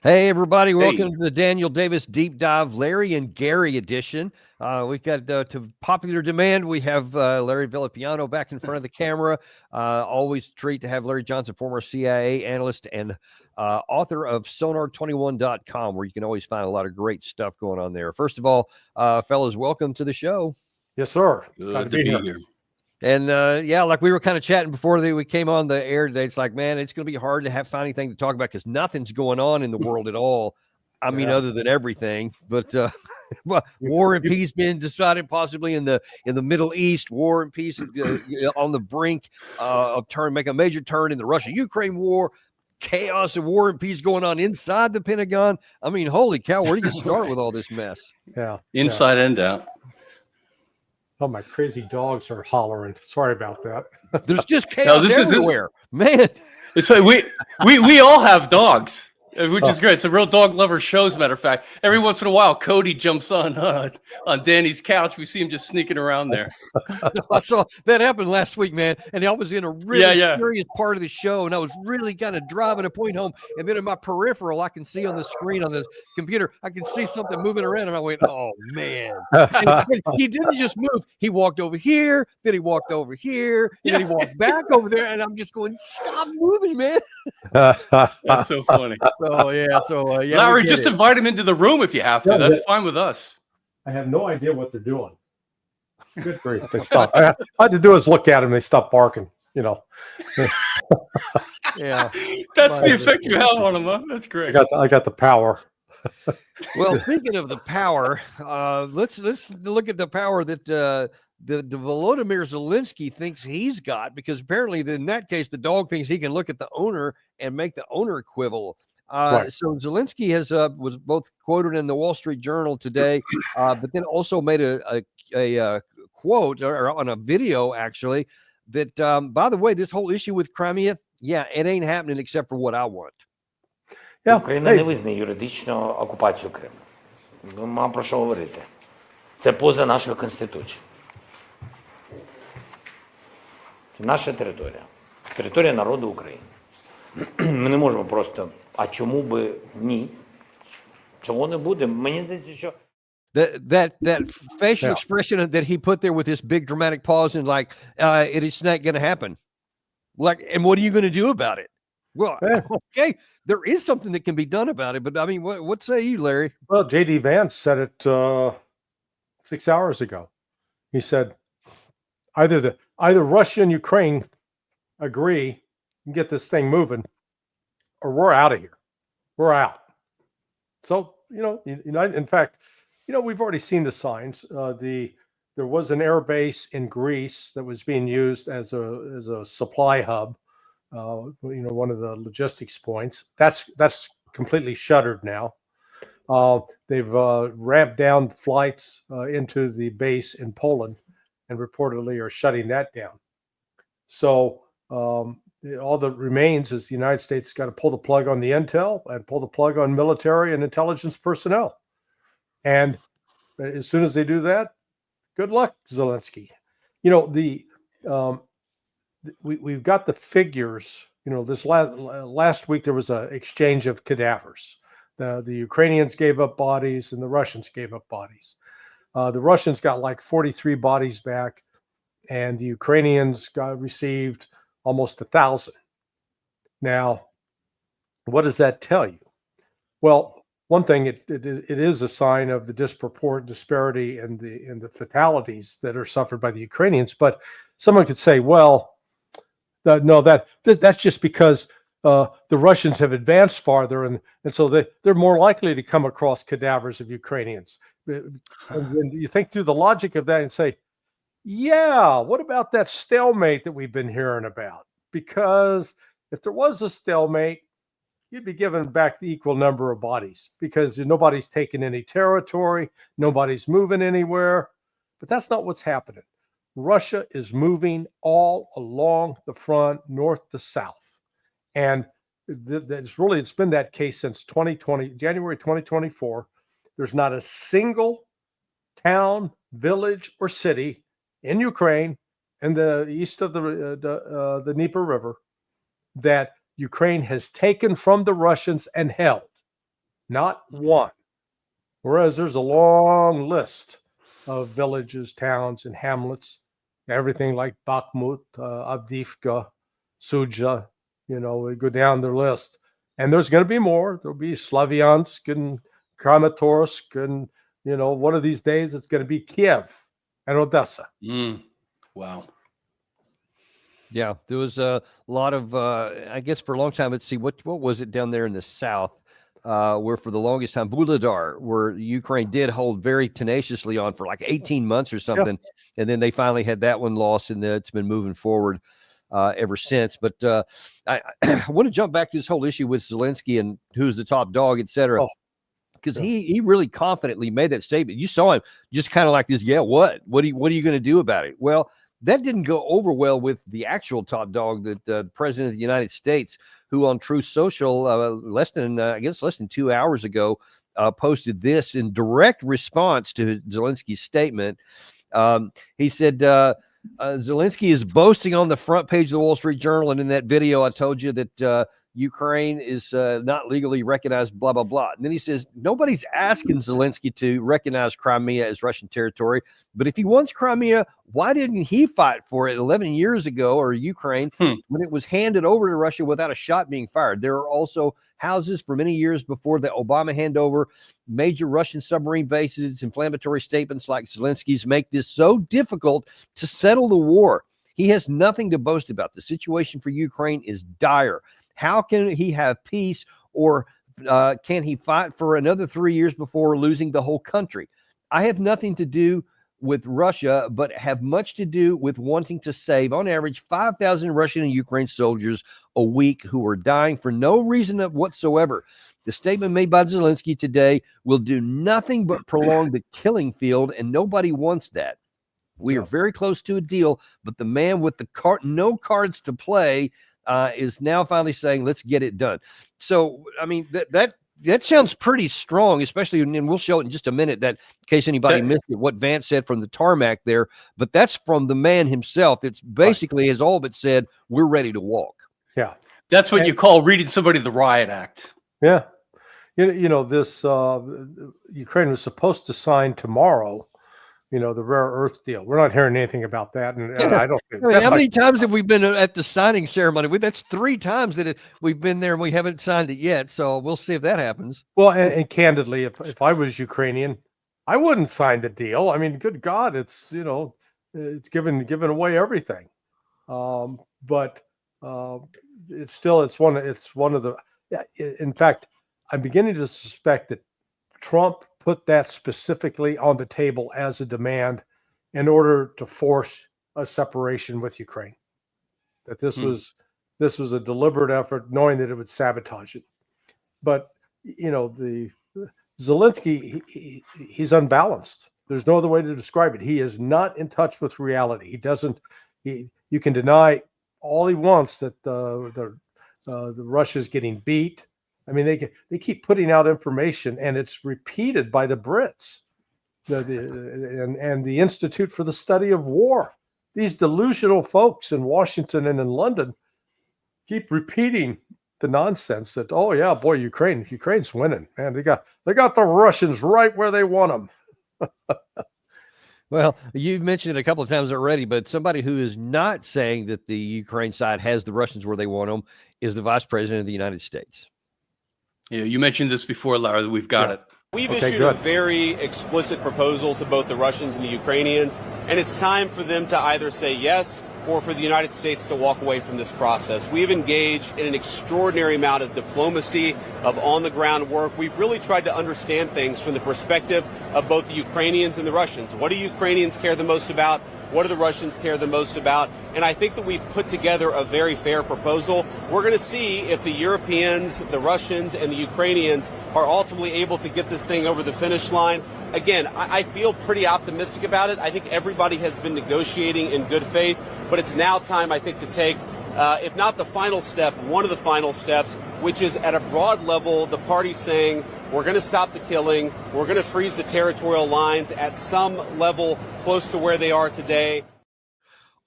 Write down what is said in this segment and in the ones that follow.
Hey, everybody. Welcome to the Daniel Davis Deep Dive, Larry and Gary edition. We've got, to popular demand, we have Larry Villapiano back in front of the camera. Always a treat to have Larry Johnson, former CIA analyst and author of Sonar21.com, where you can always find a lot of great stuff going on there. First of all, fellas, welcome to the show. Yes, sir. Good to be here. And yeah, like we were kind of chatting before we came on the air today. It's like, man, it's going to be hard to find anything to talk about because nothing's going on in the world at all. I mean, other than everything, but war and peace being decided possibly in the Middle East, war and peace on the brink of make a major turn in the Russia-Ukraine war, chaos and war and peace going on inside the Pentagon. I mean, holy cow, where do you start with all this mess? Yeah, inside and out. Oh, my crazy dogs are hollering. Sorry about that. There's just chaos everywhere, man. It's like we all have dogs, which is great. It's a real dog lover show, as a matter of fact. Every once in a while, Cody jumps on Danny's couch. We see him just sneaking around there. I saw that happened last week, man. And I was in a really serious part of the show, and I was really kind of driving a point home. And then in my peripheral, I can see on the screen on the computer, I can see something moving around, and I went, "Oh man!" And he didn't just move; he walked over here, then he walked over here, and then he walked back over there. And I'm just going, "Stop moving, man!" That's so funny. Larry, just invite him into the room if you have to. That's fine with us. I have no idea what they're doing. Good grief, they stop. All I had to do is look at them. They stop barking. You know. Yeah, that's the effect you have on them, huh? That's great. I got the power. Well, speaking of the power, let's look at the power that the Volodymyr Zelensky thinks he's got, because apparently in that case the dog thinks he can look at the owner and make the owner quibble. Right. So Zelensky was both quoted in the Wall Street Journal today, but then also made a quote or on a video actually that by the way, this whole issue with Crimea, it ain't happening except for what I want. Україна не визнає юридично окупацію Криму. Нема про що говорити. Це поза нашою Конституцією. Це наша територія. Територія народу України. Ми не можемо просто, а чому би ні? Чому не буде? Мені здається, що that facial expression that he put there with this big dramatic pause and like it's not going to happen. Like, and what are you going to do about it? Well, okay, there is something that can be done about it, but I mean, what say you, Larry? Well, J.D. Vance said it 6 hours ago. He said either Russia and Ukraine agree and get this thing moving, or we're out of here. We're out. So, in fact, we've already seen the signs. There was an air base in Greece that was being used as a supply hub. One of the logistics points. That's completely shuttered now. They've ramped down flights into the base in Poland, and reportedly are shutting that down. So all that remains is the United States got to pull the plug on the intel and pull the plug on military and intelligence personnel. And as soon as they do that, good luck, Zelensky. We've got the figures. This last week there was an exchange of cadavers. The Ukrainians gave up bodies and the Russians gave up bodies. The Russians got like 43 bodies back, and the Ukrainians received almost 1,000. Now, what does that tell you? Well, one thing, it is a sign of the disparity in the fatalities that are suffered by the Ukrainians. But someone could say, well, that's just because the Russians have advanced farther, and so they're more likely to come across cadavers of Ukrainians. And you think through the logic of that and say, yeah, what about that stalemate that we've been hearing about? Because if there was a stalemate, you'd be given back the equal number of bodies, because nobody's taking any territory, nobody's moving anywhere. But that's not what's happening. Russia is moving all along the front, north to south. And it's been that case since January 2024. There's not a single town, village, or city in Ukraine, in the east of the Dnieper River, that Ukraine has taken from the Russians and held. Not one. Whereas there's a long list of villages, towns, and hamlets, everything like Bakhmut, Avdiivka, Suja, we go down the list. And there's going to be more. There'll be Slavyansk and Kramatorsk, and, one of these days it's going to be Kiev and Odessa. Wow. Yeah, there was a lot of, I guess for a long time, let's see, what was it down there in the south? Where for the longest time, Vuhledar, where Ukraine did hold very tenaciously on for like 18 months or something. Yeah. And then they finally had that one lost, and it's been moving forward ever since. But I want to jump back to this whole issue with Zelensky and who's the top dog, et cetera. Because he really confidently made that statement. You saw him just kind of like this, what are you going to do about it? Well, that didn't go over well with the actual top dog, that the president of the United States, who on Truth Social less than 2 hours ago posted this in direct response to Zelensky's statement. He said Zelensky is boasting on the front page of the Wall Street Journal, and in that video I told you that Ukraine is not legally recognized, blah, blah, blah. And then he says, nobody's asking Zelensky to recognize Crimea as Russian territory. But if he wants Crimea, why didn't he fight for it 11 years ago, or Ukraine, when it was handed over to Russia without a shot being fired? There are also houses for many years before the Obama handover, major Russian submarine bases. Inflammatory statements like Zelensky's make this so difficult to settle the war. He has nothing to boast about. The situation for Ukraine is dire. How can he have peace, or can he fight for another 3 years before losing the whole country? I have nothing to do with Russia, but have much to do with wanting to save, on average, 5,000 Russian and Ukraine soldiers a week who are dying for no reason whatsoever. The statement made by Zelensky today will do nothing but prolong the killing field, and nobody wants that. We are very close to a deal, but the man with the no cards to play is now finally saying, let's get it done. So, I mean, that sounds pretty strong, especially, and we'll show it in just a minute, that in case anybody missed it, what Vance said from the tarmac there, but that's from the man himself. It's basically has all but said, we're ready to walk. Yeah. That's what you call reading somebody the riot act. Yeah. This Ukraine was supposed to sign tomorrow, the rare earth deal. We're not hearing anything about that. And I don't think how many times have we been at the signing ceremony? That's 3 times that we've been there and we haven't signed it yet. So we'll see if that happens. Well, and candidly, if I was Ukrainian, I wouldn't sign the deal. I mean, good God, it's, it's giving away everything. But it's one of the, in fact, I'm beginning to suspect that Trump put that specifically on the table as a demand in order to force a separation with Ukraine. That this was a deliberate effort, knowing that it would sabotage it. But the Zelensky, he's unbalanced. There's no other way to describe it. He is not in touch with reality. He doesn't. You can deny all he wants that the Russia's getting beat. I mean, they keep putting out information, and it's repeated by the Brits, and the Institute for the Study of War. These delusional folks in Washington and in London keep repeating the nonsense that, oh yeah, boy, Ukraine's winning, man. They got the Russians right where they want them. Well, you've mentioned it a couple of times already, but somebody who is not saying that the Ukraine side has the Russians where they want them is the Vice President of the United States. Yeah, you mentioned this before, Larry. We've got it. We've issued a very explicit proposal to both the Russians and the Ukrainians, and it's time for them to either say yes or for the United States to walk away from this process. We've engaged in an extraordinary amount of diplomacy, of on-the-ground work. We've really tried to understand things from the perspective of both the Ukrainians and the Russians. What do Ukrainians care the most about? What do the Russians care the most about? And I think that we've put together a very fair proposal. We're going to see if the Europeans, the Russians, and the Ukrainians are ultimately able to get this thing over the finish line. Again, I feel pretty optimistic about it. I think everybody has been negotiating in good faith, but it's now time, I think, to take, if not the final step, one of the final steps, which is at a broad level, the parties saying, we're going to stop the killing, we're going to freeze the territorial lines at some level close to where they are today.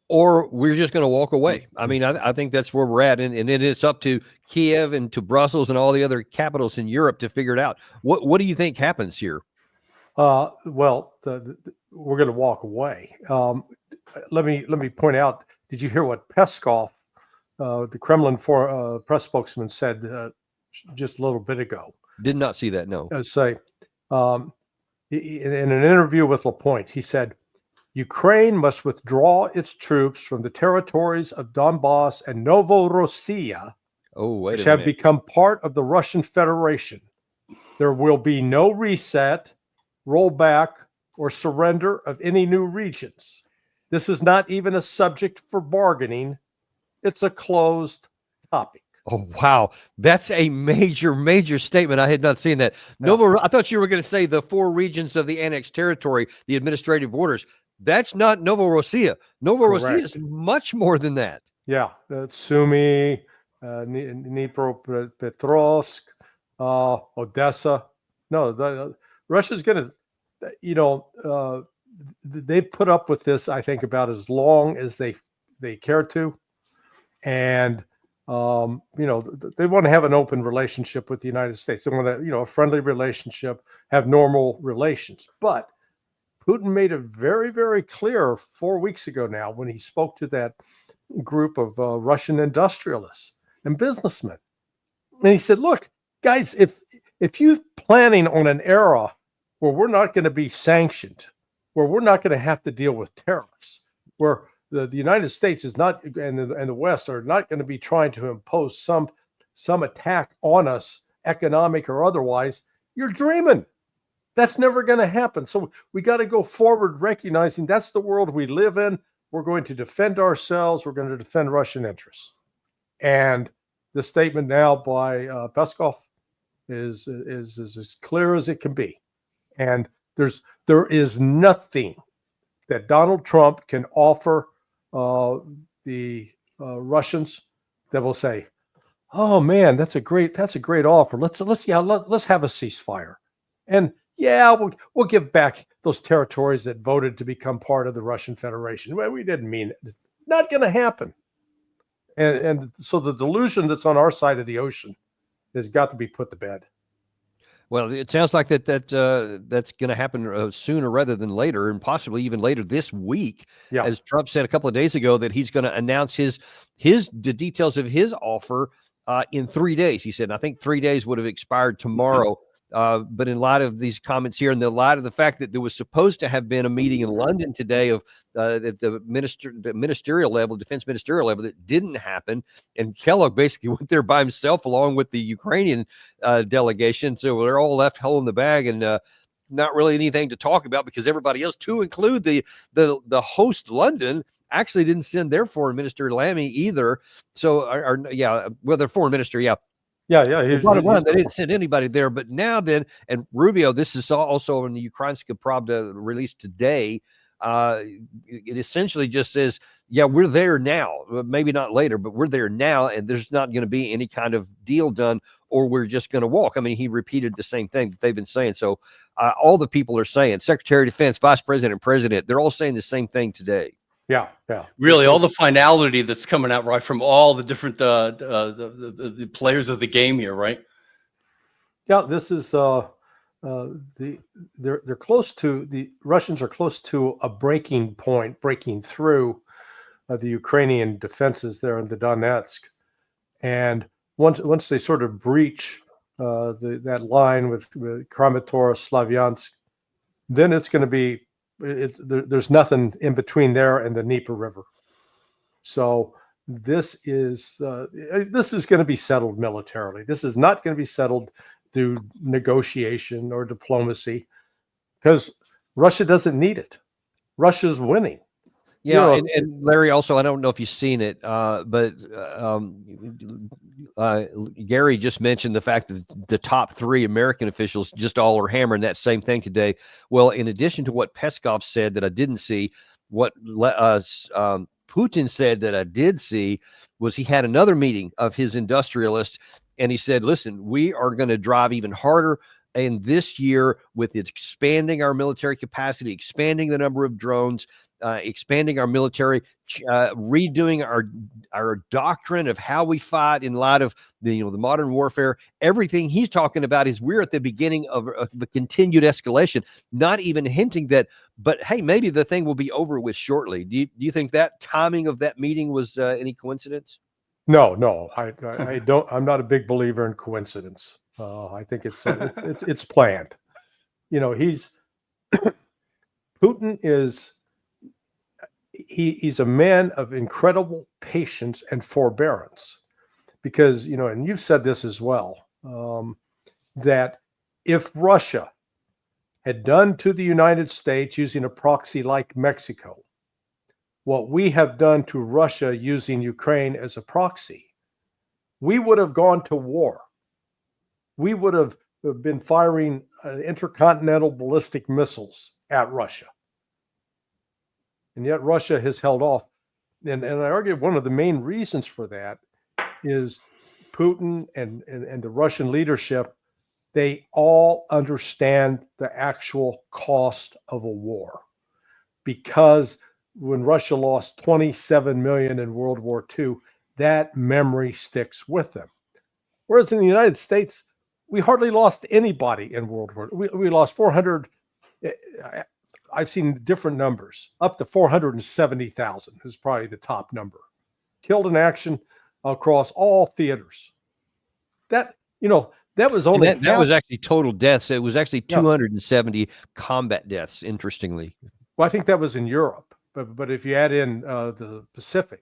or we're just going to walk away. I mean, I think that's where we're at. And it's up to Kiev and to Brussels and all the other capitals in Europe to figure it out. What do you think happens here? Well, we're going to walk away. Let me point out. Did you hear what Peskov, the Kremlin press spokesman, said just a little bit ago? Did not see that. No. In an interview with Lapointe, he said, Ukraine must withdraw its troops from the territories of Donbass and Novorossiya, which have become part of the Russian Federation. There will be no reset, rollback, or surrender of any new regions. This is not even a subject for bargaining. It's a closed topic. Oh, wow. That's a major, major statement. I had not seen that. I thought you were going to say the 4 regions of the annexed territory, the administrative borders. That's not Novorossiya. Novorossiya is much more than that. Yeah. Sumy, Dnipropetrovsk, Odessa. No, Russia's going to, they put up with this, I think, about as long as they care to. And, they want to have an open relationship with the United States. They want to, a friendly relationship, have normal relations. But Putin made it very, very clear 4 weeks ago now when he spoke to that group of Russian industrialists and businessmen. And he said, look, guys, if you're planning on an era where we're not going to be sanctioned, where we're not going to have to deal with tariffs, where the United States is not, and the West are not going to be trying to impose some attack on us, economic or otherwise, you're dreaming. That's never going to happen. So we got to go forward recognizing that's the world we live in. We're going to defend ourselves. We're going to defend Russian interests. And the statement now by Peskov is as clear as it can be. And there is nothing that Donald Trump can offer the Russians that will say, "Oh man, that's a great offer. Let's have a ceasefire." And yeah, we'll give back those territories that voted to become part of the Russian Federation. Well, we didn't mean it. It's not going to happen. And so the delusion that's on our side of the ocean has got to be put to bed. Well, it sounds like that's going to happen sooner rather than later, and possibly even later this week. Yeah. As Trump said a couple of days ago that he's going to announce the details of his offer in 3 days. He said, I think 3 days would have expired tomorrow. But in light of these comments here, and in light of the fact that there was supposed to have been a meeting in London today of at the ministerial level, defense ministerial level, that didn't happen, and Kellogg basically went there by himself along with the Ukrainian delegation, so they're all left holding the bag and not really anything to talk about because everybody else, to include the host London, actually didn't send their foreign minister Lamy either. So, their foreign minister, Yeah, they didn't send anybody there. But now then, and Rubio, this is also in the Ukrainska Pravda released today. It essentially just says, yeah, we're there now. Maybe not later, but we're there now. And there's not going to be any kind of deal done, or we're just going to walk. I mean, he repeated the same thing that they've been saying. So all the people are saying, Secretary of Defense, Vice President, President, they're all saying the same thing today. Yeah. Really, all the finality that's coming out right from all the different the players of the game here, right? Yeah, this is they're close to, the Russians are close to a breaking point, breaking through the Ukrainian defenses there in the Donetsk, and once they sort of breach that line with Kramatorsk, Slavyansk, then it's going to be. There's nothing in between there and the Dnieper River. So this is going to be settled militarily. This is not going to be settled through negotiation or diplomacy because Russia doesn't need it. Russia's winning. Yeah, and Larry, also, I don't know if you've seen it, but Gary just mentioned the fact that the top 3 American officials just all are hammering that same thing today. Well, in addition to what Peskov said that I didn't see, what Putin said that I did see was he had another meeting of his industrialists, and he said, listen, we are going to drive even harder in this year with it expanding our military capacity, expanding the number of drones, expanding our military, redoing our doctrine of how we fight in light of the modern warfare. Everything he's talking about is we're at the beginning of the continued escalation, not even hinting that, but hey, maybe the thing will be over with shortly. Do you think that timing of that meeting was any coincidence? No, I don't. I'm not a big believer in coincidence. I think it's planned. Putin is he's a man of incredible patience and forbearance, because and you've said this as well, that if Russia had done to the United States using a proxy like Mexico what we have done to Russia using Ukraine as a proxy, we would have gone to war. We would have been firing intercontinental ballistic missiles at Russia. And yet Russia has held off. And I argue one of the main reasons for that is Putin and the Russian leadership, they all understand the actual cost of a war. Because when Russia lost 27 million in World War II, that memory sticks with them. Whereas in the United States, we hardly lost anybody in World War II. We lost 400. I've seen different numbers. Up to 470,000 is probably the top number. Killed in action across all theaters. That was only that was actually total deaths. It was actually 270 combat deaths, interestingly. Well, I think that was in Europe. But if you add in the Pacific,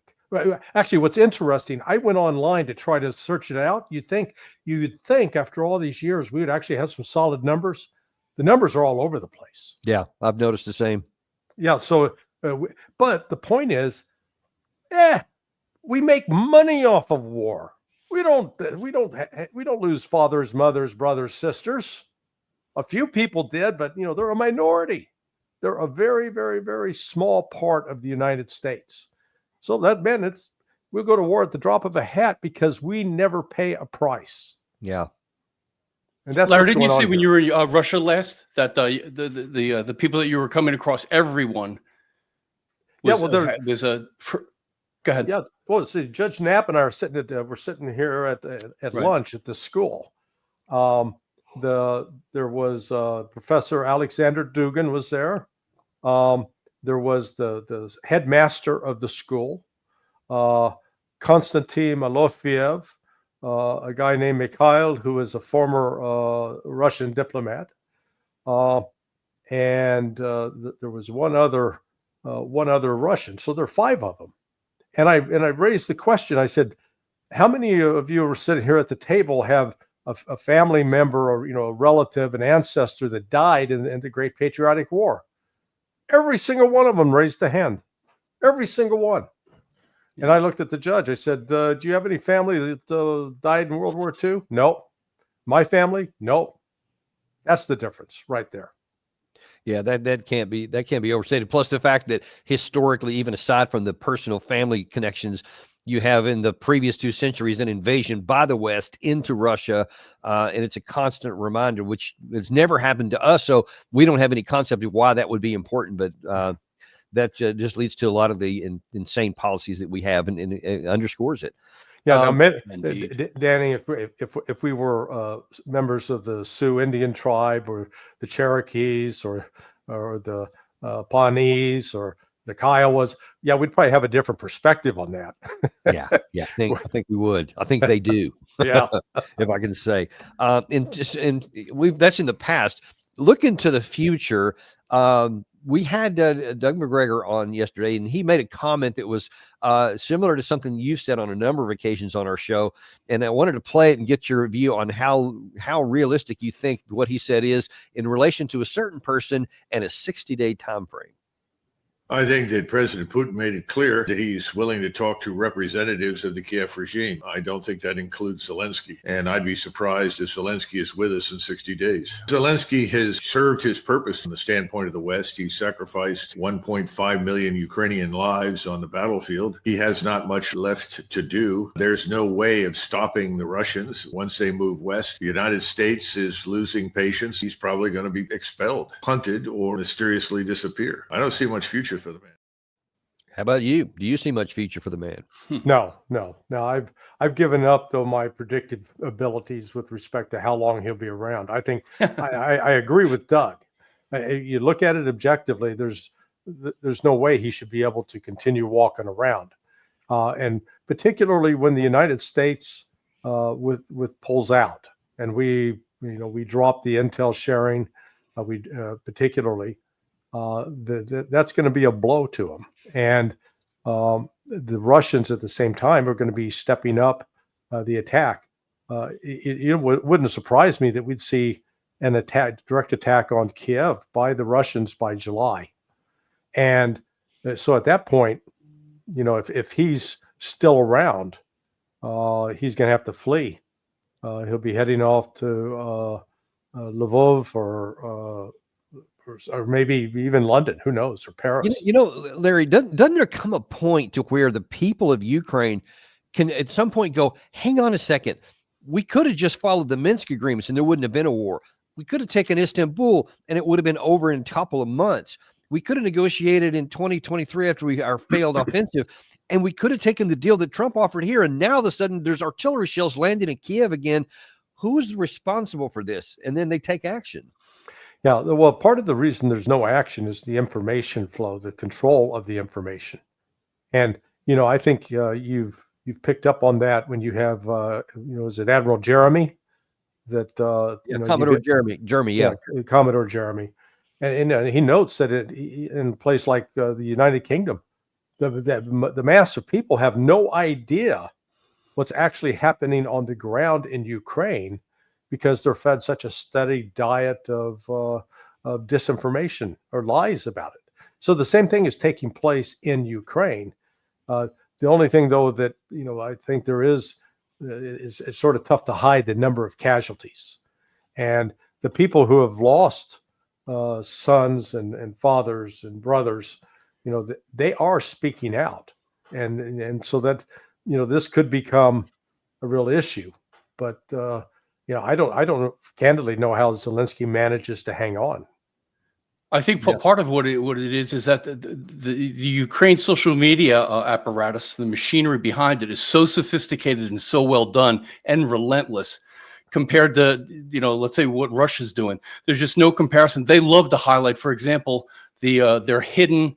actually, what's interesting, I went online to try to search it out. You'd think after all these years, we would actually have some solid numbers. The numbers are all over the place. Yeah, I've noticed the same. Yeah. So, but the point is, we make money off of war. We don't lose fathers, mothers, brothers, sisters. A few people did, but they're a minority. They're a very, very, very small part of the United States. So we'll go to war at the drop of a hat because we never pay a price. Yeah. And that's Larry, didn't you say when you were in Russia last that the people that you were coming across, everyone was, go ahead. Yeah. Well, see, Judge Knapp and I are we're sitting here at lunch at the school. There was Professor Alexander Dugin was there. There was the headmaster of the school, Konstantin Malofiev, a guy named Mikhail, who is a former Russian diplomat, and there was one other Russian. So there are 5 of them. And I raised the question. I said, "How many of you are sitting here at the table have a family member or a relative, an ancestor that died in the Great Patriotic War?" Every single one of them raised a hand. Every single one. And I looked at the judge. I said, "Do you have any family that died in World War II?" "No." "My family?" "No." That's the difference right there. Yeah, that can't be overstated. Plus the fact that historically, even aside from the personal family connections, you have in the previous 2 centuries an invasion by the West into Russia, and it's a constant reminder, which has never happened to us. So we don't have any concept of why that would be important, but that just leads to a lot of the insane policies that we have, and it underscores it. Yeah, Danny, if we were members of the Sioux Indian tribe or the Cherokees or the Pawnees or the Kiowas, we'd probably have a different perspective on that. I think we would. I think they do. Yeah, if I can say, that's in the past. Look into the future. We had Doug McGregor on yesterday, and he made a comment that was similar to something you said on a number of occasions on our show. And I wanted to play it and get your view on how realistic you think what he said is in relation to a certain person and a 60-day time frame. I think that President Putin made it clear that he's willing to talk to representatives of the Kiev regime. I don't think that includes Zelensky. And I'd be surprised if Zelensky is with us in 60 days. Zelensky has served his purpose from the standpoint of the West. He sacrificed 1.5 million Ukrainian lives on the battlefield. He has not much left to do. There's no way of stopping the Russians. Once they move west, the United States is losing patience. He's probably going to be expelled, hunted, or mysteriously disappear. I don't see much future for the man. How about you? Do you see much future for the man? No. I've given up though my predictive abilities with respect to how long he'll be around. I think I agree with Doug. You look at it objectively. There's no way he should be able to continue walking around, and particularly when the United States with pulls out, and we drop the intel sharing, particularly. That's going to be a blow to them. And the Russians at the same time are going to be stepping up the attack. It wouldn't surprise me that we'd see an direct attack on Kiev by the Russians by July. And so at that point, if he's still around, he's going to have to flee. He'll be heading off to Lvov or maybe even London, who knows, or Paris. Larry, doesn't there come a point to where the people of Ukraine can at some point go, hang on a second, we could have just followed the Minsk agreements and there wouldn't have been a war. We could have taken Istanbul and it would have been over in a couple of months. We could have negotiated in 2023 after our failed offensive, and we could have taken the deal that Trump offered here. And now all of a sudden there's artillery shells landing in Kiev again. Who's responsible for this? And then they take action. Yeah, well, part of the reason there's no action is the information flow, the control of the information. And, I think you've picked up on that when you have, is it Admiral Jeremy? Commodore Jeremy, yeah. Commodore Jeremy. And he notes that in a place like the United Kingdom, the mass of people have no idea what's actually happening on the ground in Ukraine, because they're fed such a steady diet of disinformation or lies about it. So the same thing is taking place in Ukraine. The only thing, though, that I think there is it's sort of tough to hide the number of casualties, and the people who have lost sons and fathers and brothers, they are speaking out, and so that this could become a real issue, but. I don't candidly know how Zelensky manages to hang on. I think part of what it is that the Ukraine social media apparatus, the machinery behind it, is so sophisticated and so well done and relentless compared to, let's say what Russia's doing. There's just no comparison. They love to highlight, for example, their hidden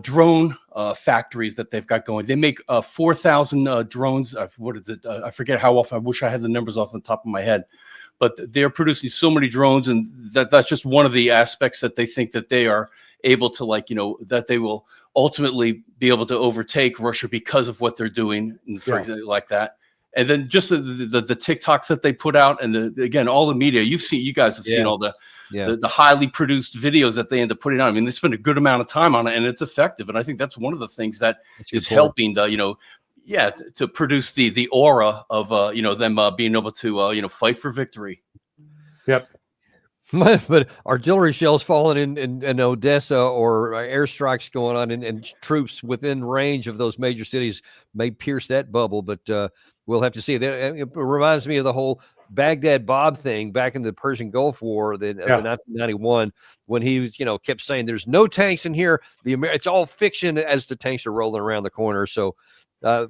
drone factories that they've got going. They make 4,000 drones. What is it? I forget how often. I wish I had the numbers off the top of my head, but they're producing so many drones, and that's just one of the aspects that they think that they are able to, that they will ultimately be able to overtake Russia because of what they're doing, for example, like that. And then just the TikToks that they put out, and again, all the media you guys have seen all the highly produced videos that they end up putting out. I mean, they spend a good amount of time on it, and it's effective. And I think that's one of the things that is helping to produce the aura of them being able to fight for victory. Yep. But artillery shells falling in Odessa, or airstrikes going on, and troops within range of those major cities may pierce that bubble. But we'll have to see. It reminds me of the whole Baghdad Bob thing back in the Persian Gulf War, in 1991, when he was, kept saying, "There's no tanks in here. It's all fiction," as the tanks are rolling around the corner. So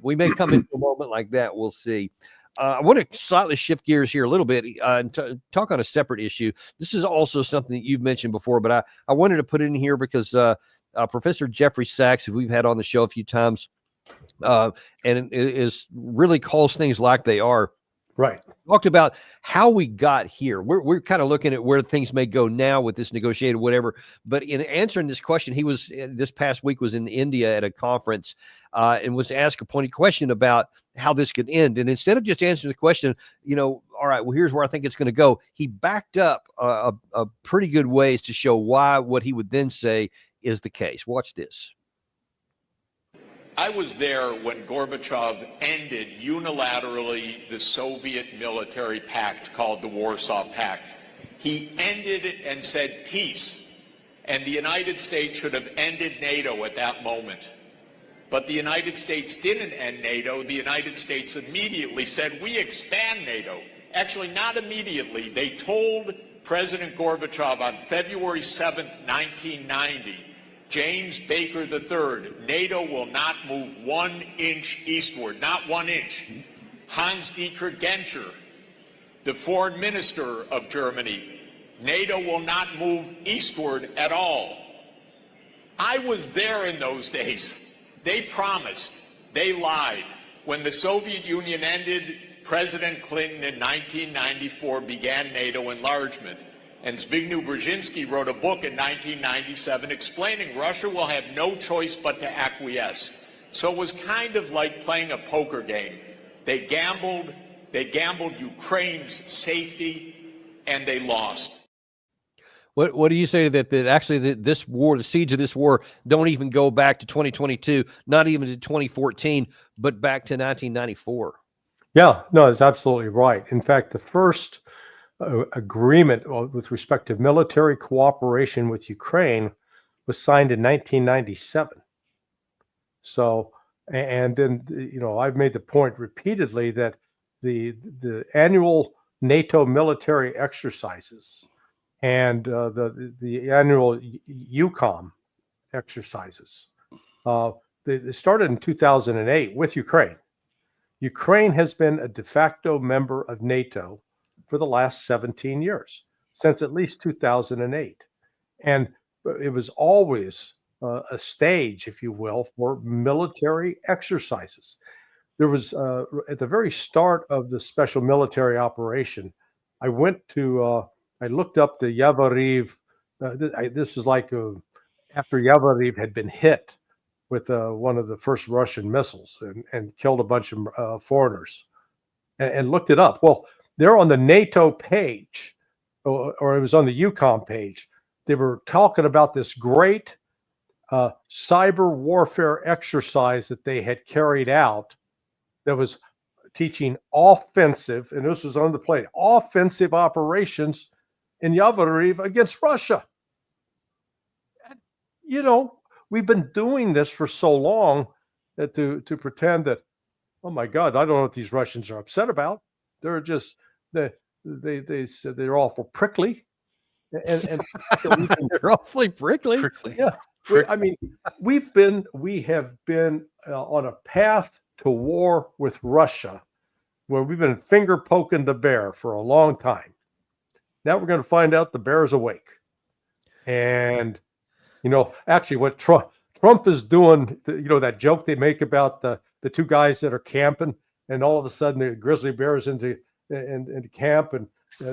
we may come into a moment like that. We'll see. I want to slightly shift gears here a little bit and talk on a separate issue. This is also something that you've mentioned before, but I wanted to put it in here because Professor Jeffrey Sachs, who we've had on the show a few times, and it is really calls things like they are. Right. Talked about how we got here. We're kind of looking at where things may go now with this negotiated whatever. But in answering this question, he was this past week was in India at a conference and was asked a pointed question about how this could end. And instead of just answering the question, all right, well, here's where I think it's going to go, he backed up a pretty good ways to show why what he would then say is the case. Watch this. I was there when Gorbachev ended unilaterally the Soviet military pact called the Warsaw Pact. He ended it and said peace, and the United States should have ended NATO at that moment. But the United States didn't end NATO. The United States immediately said, we expand NATO. Actually, not immediately. They told President Gorbachev on February 7th, 1990, James Baker III, NATO will not move 1 inch eastward, not 1 inch. Hans-Dietrich Genscher, the foreign minister of Germany, NATO will not move eastward at all. I was there in those days. They promised, they lied. When the Soviet Union ended, President Clinton in 1994 began NATO enlargement. And Zbigniew Brzezinski wrote a book in 1997 explaining Russia will have no choice but to acquiesce. So it was kind of like playing a poker game. They gambled Ukraine's safety, and they lost. What do you say that actually this war, the siege of this war, don't even go back to 2022, not even to 2014, but back to 1994? Yeah, no, it's absolutely right. In fact, the first agreement with respect to military cooperation with Ukraine was signed in 1997. So, and then, I've made the point repeatedly that the annual NATO military exercises and the annual EUCOM exercises, they started in 2008 with Ukraine. Ukraine has been a de facto member of NATO for the last 17 years, since at least 2008. And it was always a stage, if you will, for military exercises. There was, at the very start of the special military operation, I looked up the Yavoriv. This was like after Yavoriv had been hit with one of the first Russian missiles and killed a bunch of foreigners, and looked it up. Well, they're on the NATO page, or it was on the EUCOM page. They were talking about this great cyber warfare exercise that they had carried out that was teaching offensive, and this was on the plate, offensive operations in Yavoriv against Russia. And, we've been doing this for so long that to pretend that, oh my God, I don't know what these Russians are upset about. They're just, they said they're awful prickly. And They're awfully prickly. Yeah. We have been on a path to war with Russia where we've been finger poking the bear for a long time. Now we're going to find out the bear is awake. And, actually what Trump is doing, that joke they make about the two guys that are camping, and all of a sudden the grizzly bear is into camp, and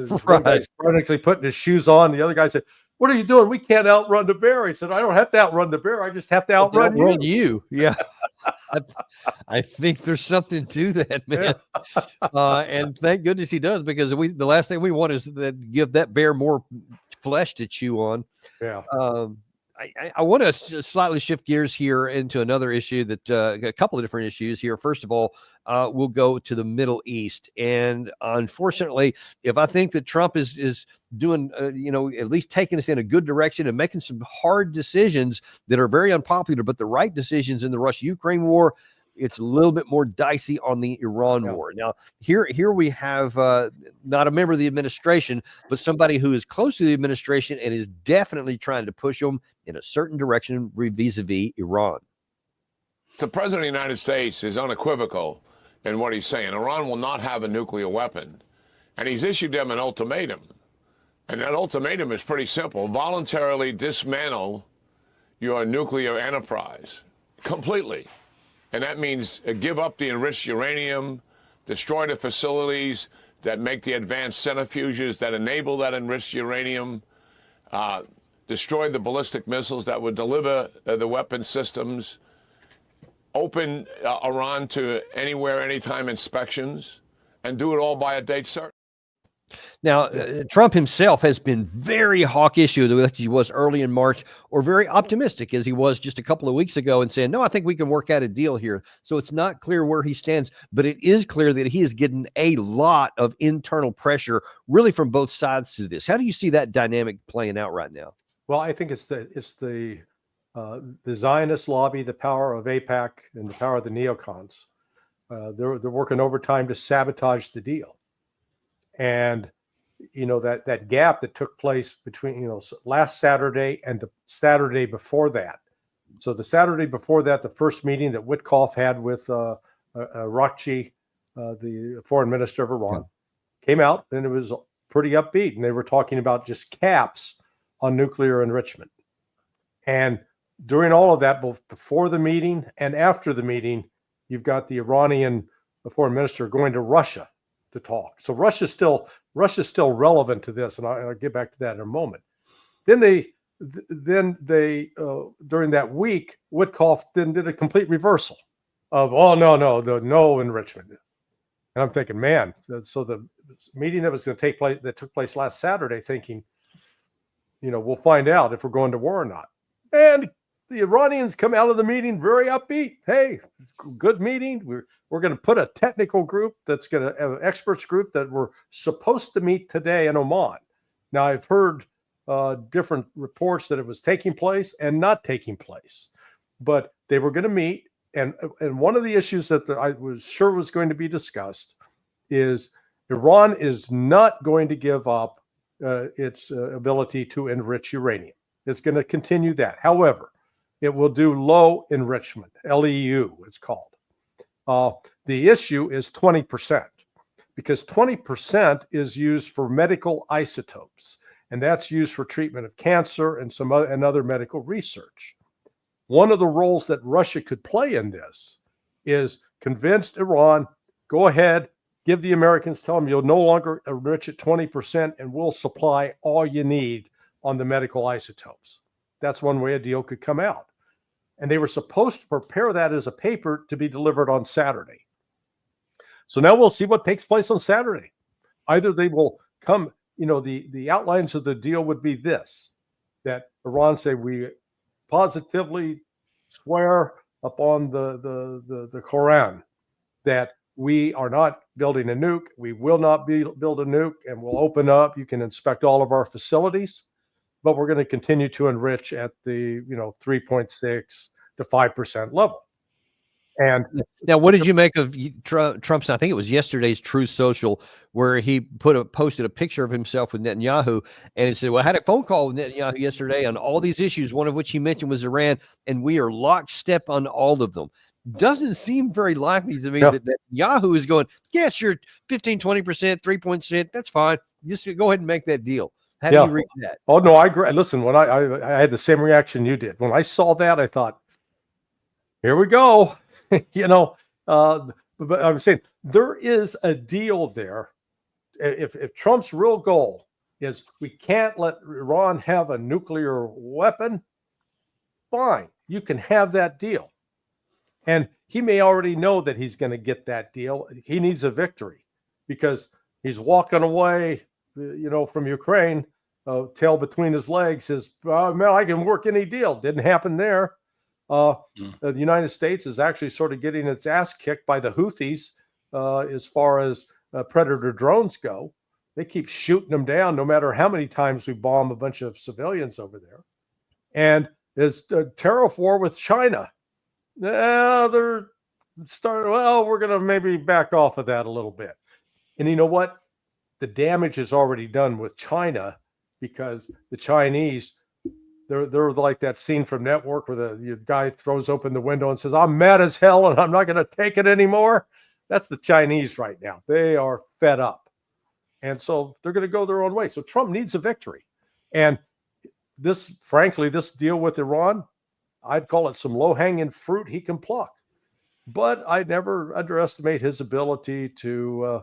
one guy's frantically putting his shoes on. The other guy said, "What are you doing? We can't outrun the bear." He said, "I don't have to outrun the bear. I just have to outrun you." Yeah. I think there's something to that, man. And thank goodness he does, because the last thing we want is that give that bear more flesh to chew on. Yeah. I want to slightly shift gears here into another issue that a couple of different issues here. First of all, we'll go to the Middle East. And unfortunately, if I think that Trump is doing, at least taking us in a good direction and making some hard decisions that are very unpopular, but the right decisions in the Russia-Ukraine war, it's a little bit more dicey on the Iran war. Now, here we have not a member of the administration, but somebody who is close to the administration and is definitely trying to push them in a certain direction vis-a-vis Iran. The president of the United States is unequivocal in what he's saying. Iran will not have a nuclear weapon. And he's issued them an ultimatum. And that ultimatum is pretty simple. Voluntarily dismantle your nuclear enterprise completely. And that means give up the enriched uranium, destroy the facilities that make the advanced centrifuges that enable that enriched uranium, destroy the ballistic missiles that would deliver the weapon systems, open Iran to anywhere, anytime inspections, and do it all by a date certain. Now, Trump himself has been very hawkish, like he was early in March, or very optimistic as he was just a couple of weeks ago, and saying, no, I think we can work out a deal here. So it's not clear where he stands, but it is clear that he is getting a lot of internal pressure really from both sides to this. How do you see that dynamic playing out right now? Well, I think it's the Zionist lobby, the power of AIPAC, and the power of the neocons. They're working overtime to sabotage the deal. And, that gap that took place between, last Saturday and the Saturday before that, So the Saturday before that, the first meeting that Witkoff had with Rakci, the foreign minister of Iran, came out, and it was pretty upbeat. And they were talking about just caps on nuclear enrichment. And during all of that, both before the meeting and after the meeting, you've got the Iranian foreign minister going to Russia to talk. So Russia's still relevant to this, and I'll get back to that in a moment. Then they during that week, Witkoff then did a complete reversal of, oh, no enrichment. And I'm thinking, man, so the meeting that was going to take place, that took place last Saturday, thinking, we'll find out if we're going to war or not. And the Iranians come out of the meeting very upbeat. Hey, good meeting. We're going to put a technical group that's going to have an experts group that we're supposed to meet today in Oman. Now, I've heard different reports that it was taking place and not taking place, but they were going to meet. And one of the issues that I was sure was going to be discussed is Iran is not going to give up its ability to enrich uranium. It's going to continue that. However, it will do low enrichment, LEU it's called. The issue is 20%, because 20% is used for medical isotopes, and that's used for treatment of cancer and and other medical research. One of the roles that Russia could play in this is convince Iran, go ahead, give the Americans, tell them you'll no longer enrich at 20%, and we'll supply all you need on the medical isotopes. That's one way a deal could come out. And they were supposed to prepare that as a paper to be delivered on Saturday. So now we'll see what takes place on Saturday. Either they will come, the outlines of the deal would be this, that Iran say, we positively swear upon the Quran that we are not building a nuke, we will not build a nuke, and we'll open up, you can inspect all of our facilities, but we're going to continue to enrich at the 3.6 to 5% level. And now, what did you make of Trump's? I think it was yesterday's Truth Social, where he posted a picture of himself with Netanyahu, and he said, "Well, I had a phone call with Netanyahu yesterday on all these issues, one of which he mentioned was Iran, and we are lockstep on all of them." Doesn't seem very likely to me that Netanyahu is going, "Yes, you're 15, 20%, 3%. That's fine. Just go ahead and make that deal." How do you read that? Oh, no, I agree. Listen, when I had the same reaction you did. When I saw that, I thought, here we go. But I'm saying there is a deal there. If Trump's real goal is we can't let Iran have a nuclear weapon, fine, you can have that deal. And he may already know that he's going to get that deal. He needs a victory because he's walking away from Ukraine, tail between his legs, says, man, I can work any deal. Didn't happen there. The United States is actually sort of getting its ass kicked by the Houthis as far as Predator drones go. They keep shooting them down no matter how many times we bomb a bunch of civilians over there. And there's a tariff war with China. We're going to maybe back off of that a little bit. And you know what? The damage is already done with China, because the Chinese, they're like that scene from Network where the guy throws open the window and says, I'm mad as hell and I'm not going to take it anymore. That's the Chinese right now. They are fed up. And so they're going to go their own way. So Trump needs a victory. And this deal with Iran, I'd call it some low-hanging fruit he can pluck. But I'd never underestimate his ability to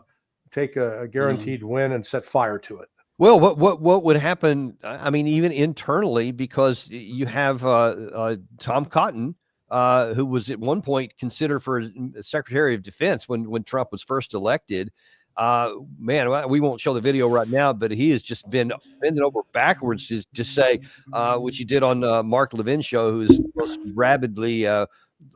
take a guaranteed win and set fire to it. Well, what would happen? I mean, even internally, because you have Tom Cotton, who was at one point considered for Secretary of Defense when Trump was first elected. Man, we won't show the video right now, but he has just been bending over backwards to just say, which he did on Mark Levin's show, who's the most rabidly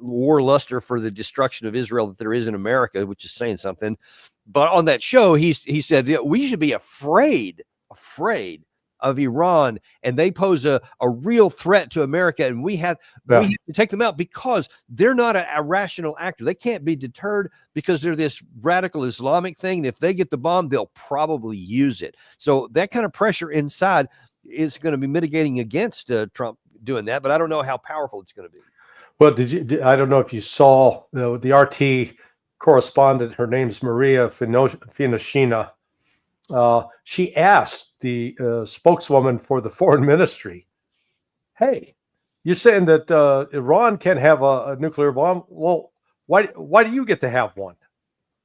war luster for the destruction of Israel that there is in America, which is saying something. But on that show, he said, we should be afraid of Iran, and they pose a real threat to America, and we have to take them out because they're not a rational actor. They can't be deterred because they're this radical Islamic thing. And if they get the bomb, they'll probably use it. So that kind of pressure inside is going to be mitigating against Trump doing that, but I don't know how powerful it's going to be. Well, I don't know if you saw the RT correspondent. Her name's Maria Finoshina. She asked the spokeswoman for the foreign ministry, "Hey, you're saying that Iran can't have a nuclear bomb? Well, why do you get to have one?"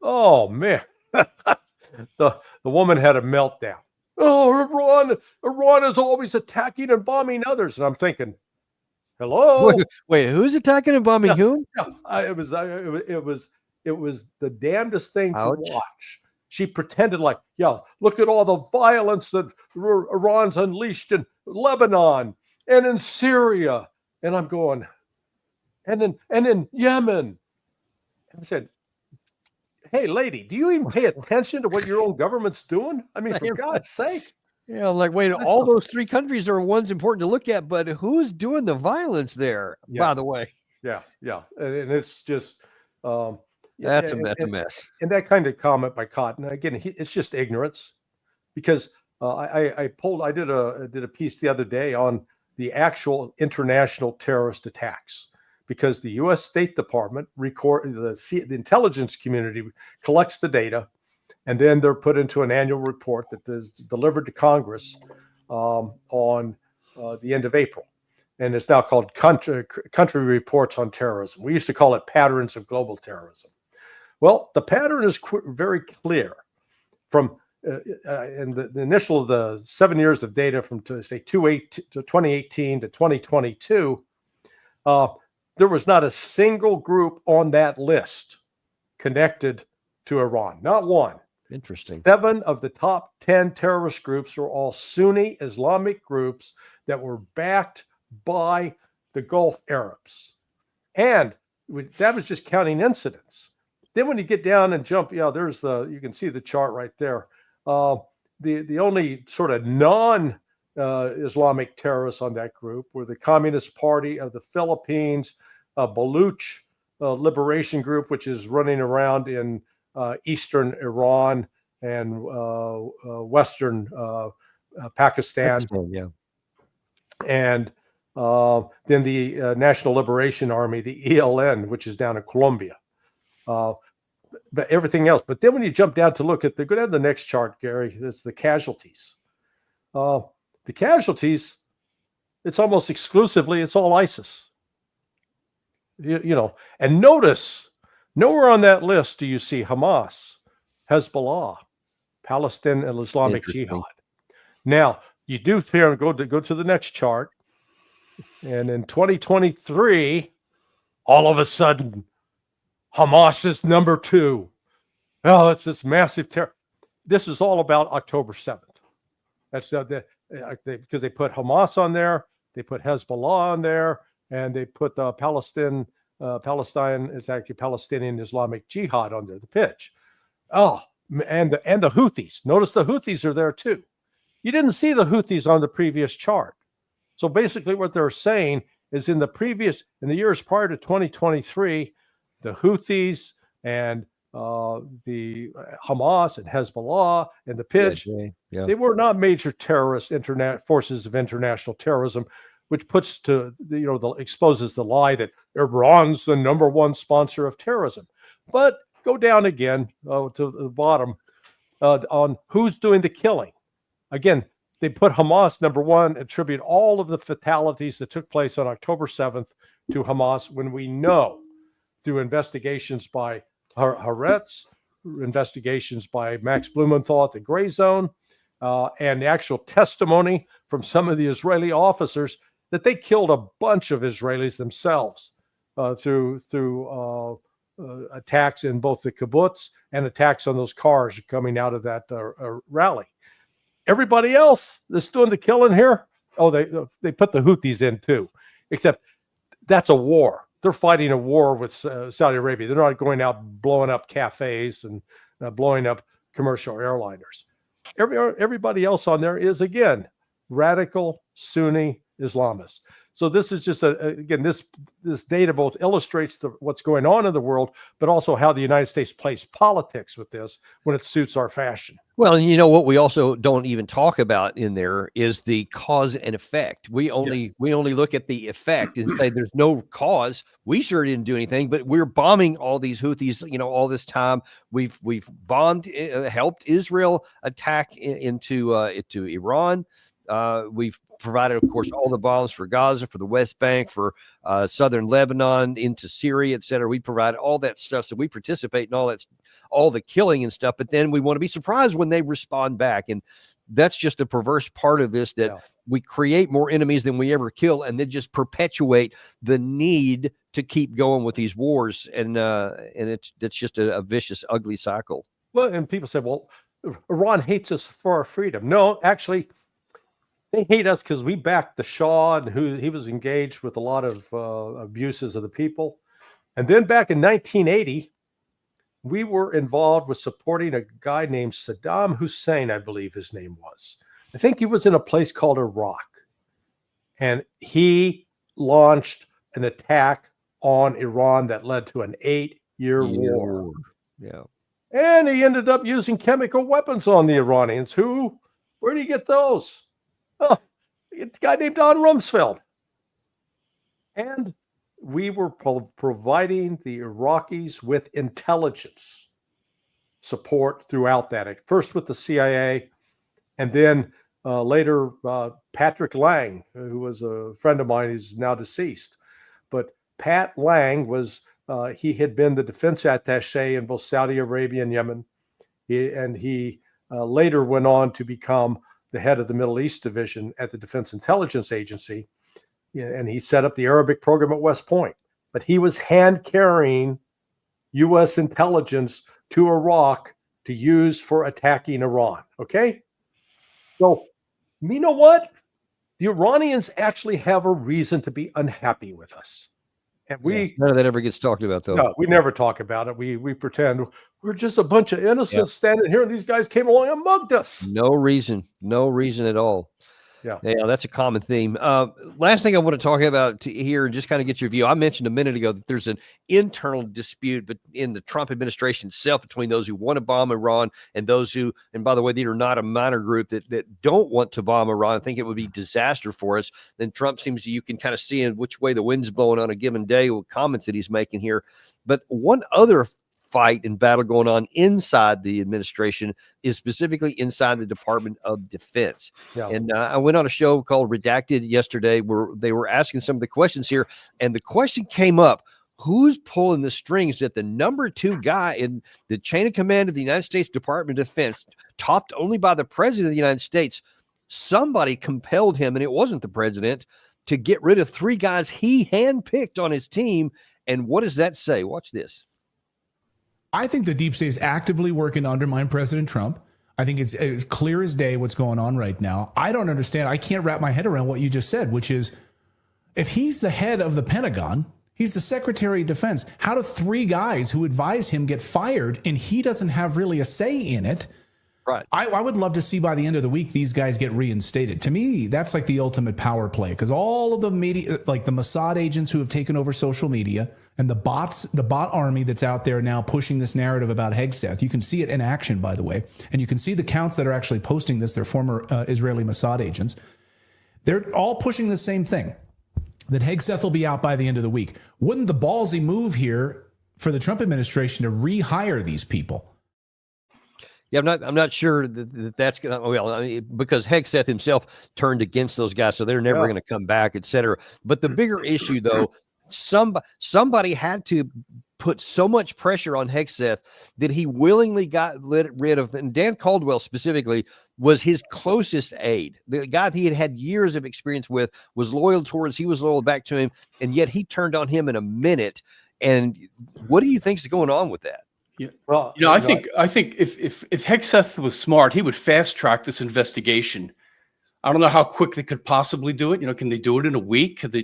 Oh man, the woman had a meltdown. Oh, Iran is always attacking and bombing others, and I'm thinking, hello. Wait, who's attacking and bombing whom? It was the damnedest thing to Ouch. watch. She pretended like, yeah, look at all the violence that Iran's unleashed in Lebanon and in Syria, and I'm going, and in Yemen. And I said, "Hey, lady, do you even pay attention to what your own government's doing? I mean, for God's sake." Yeah, I'm like, wait, all those three countries are ones important to look at, but who's doing the violence there, by the way? Yeah. And it's just that's a mess. And that kind of comment by Cotton, again, it's just ignorance, because I did a piece the other day on the actual international terrorist attacks, because the U.S. State Department the intelligence community collects the data, and then they're put into an annual report that is delivered to Congress on the end of April. And it's now called Country Reports on Terrorism. We used to call it Patterns of Global Terrorism. Well, the pattern is very clear. From in the initial of the 7 years of data from say 2018 to 2022, there was not a single group on that list connected to Iran. Not one. Interesting. 7 of the top 10 terrorist groups were all Sunni Islamic groups that were backed by the Gulf Arabs. And that was just counting incidents. Then when you get down and jump, you can see the chart right there. The only sort of non-Islamic terrorists on that group were the Communist Party of the Philippines, Baluch Liberation Group, which is running around in eastern Iran and western Pakistan. And then the National Liberation Army, the ELN, which is down in Colombia. But everything else. But then when you jump down to look at go down to the next chart, Gary, it's the casualties. The casualties, it's almost exclusively, it's all ISIS. And notice, nowhere on that list do you see Hamas, Hezbollah, Palestinian and Islamic Jihad. Now, you do here, go to the next chart. And in 2023, all of a sudden, Hamas is number 2. Oh, it's this massive terror. This is all about October 7th. That's because they put Hamas on there, they put Hezbollah on there, and they put Palestine. It's actually Palestinian Islamic Jihad under the pitch. Oh, and the Houthis. Notice the Houthis are there too. You didn't see the Houthis on the previous chart. So basically, what they're saying is in the years prior to 2023. The Houthis and the Hamas and Hezbollah and the pitch, they were not major terrorist forces of international terrorism, which puts exposes the lie that Iran's the number 1 sponsor of terrorism. But go down again to the bottom on who's doing the killing. Again, they put Hamas number 1, attribute all of the fatalities that took place on October 7th to Hamas, when we know through investigations by Haaretz, investigations by Max Blumenthal at the Gray Zone, and the actual testimony from some of the Israeli officers that they killed a bunch of Israelis themselves through attacks in both the kibbutz and attacks on those cars coming out of that rally. Everybody else that's doing the killing here, they put the Houthis in too, except that's a war. They're fighting a war with Saudi Arabia. They're not going out blowing up cafes and blowing up commercial airliners. Everybody else on there is, again, radical Sunni Islamists. So this is just again, this data both illustrates what's going on in the world, but also how the United States plays politics with this when it suits our fashion. Well, and you know what we also don't even talk about in there is the cause and effect. We only look at the effect and say there's no cause. We sure didn't do anything, but we're bombing all these Houthis, all this time. We've bombed, helped Israel attack into Iran. We've provided, of course, all the bombs for Gaza, for the West Bank, for southern Lebanon, into Syria, et cetera. We provide all that stuff. So we participate in all the killing and stuff. But then we want to be surprised when they respond back. And that's just a perverse part of this, that we create more enemies than we ever kill, and then just perpetuate the need to keep going with these wars. And it's just a vicious, ugly cycle. Well, and people say, well, Iran hates us for our freedom. No, actually, they hate us because we backed the Shah, and he was engaged with a lot of abuses of the people. And then back in 1980, we were involved with supporting a guy named Saddam Hussein, I believe his name was. I think he was in a place called Iraq. And he launched an attack on Iran that led to an 8-year war. Yeah. And he ended up using chemical weapons on the Iranians. Where do you get those? Oh, it's a guy named Don Rumsfeld. And we were providing the Iraqis with intelligence support throughout that. First with the CIA, and then later Patrick Lang, who was a friend of mine, who's now deceased. But Pat Lang he had been the defense attaché in both Saudi Arabia and Yemen. He later went on to become the head of the Middle East division at the Defense Intelligence Agency. And he set up the Arabic program at West Point. But he was hand carrying U.S. intelligence to Iraq to use for attacking Iran. Okay? So, you know what? The Iranians actually have a reason to be unhappy with us. And none of that ever gets talked about, though. No, we never talk about it. We pretend we're just a bunch of innocents standing here, and these guys came along and mugged us. No reason at all. Yeah, that's a common theme. Last thing I want to talk about here, and just kind of get your view. I mentioned a minute ago that there's an internal dispute in the Trump administration itself between those who want to bomb Iran and those who, and by the way, these are not a minor group that don't want to bomb Iran. I think it would be disaster for us. Then Trump you can kind of see in which way the wind's blowing on a given day with comments that he's making here. But one other fight and battle going on inside the administration is specifically inside the Department of Defense. Yeah. And I went on a show called Redacted yesterday where they were asking some of the questions here, and the question came up: who's pulling the strings that the number 2 guy in the chain of command of the United States Department of Defense, topped only by the President of the United States, somebody compelled him, and it wasn't the president, to get rid of 3 guys he handpicked on his team. And what does that say? Watch this. I think the deep state is actively working to undermine President Trump. I think it's clear as day what's going on right now. I don't understand. I can't wrap my head around what you just said, which is if he's the head of the Pentagon, he's the Secretary of Defense. How do 3 guys who advise him get fired and he doesn't have really a say in it? Right. I would love to see by the end of the week these guys get reinstated. To me, that's like the ultimate power play, because all of the media, like the Mossad agents who have taken over social media and the bot army that's out there now pushing this narrative about Hegseth. You can see it in action, by the way, and you can see the counts that are actually posting this. They're former Israeli Mossad agents. They're all pushing the same thing, that Hegseth will be out by the end of the week. Wouldn't the ballsy move here for the Trump administration to rehire these people? Yeah, I'm not sure that's going to, well, I mean, because Hegseth himself turned against those guys, so they're never going to come back, et cetera. But the bigger issue, though, somebody had to put so much pressure on Hegseth that he willingly got rid of, and Dan Caldwell specifically was his closest aide. The guy he had had years of experience with, was loyal towards, he was loyal back to him, and yet he turned on him in a minute. And what do you think is going on with that? Yeah. Well, I think if Hegseth was smart, he would fast track this investigation. I don't know how quick they could possibly do it. Can they do it in a week? Could they,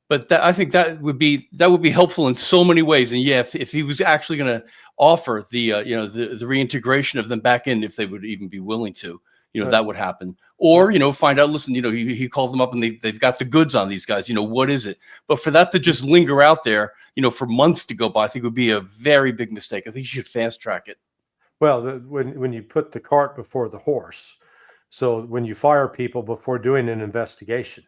but I think that would be helpful in so many ways. And yeah, if he was actually going to offer the reintegration of them back in, if they would even be willing to, that would happen. Or, find out, listen, he called them up and they've got the goods on these guys. What is it? But for that to just linger out there, for months to go by, I think would be a very big mistake. I think you should fast track it. Well, when you put the cart before the horse, so when you fire people before doing an investigation,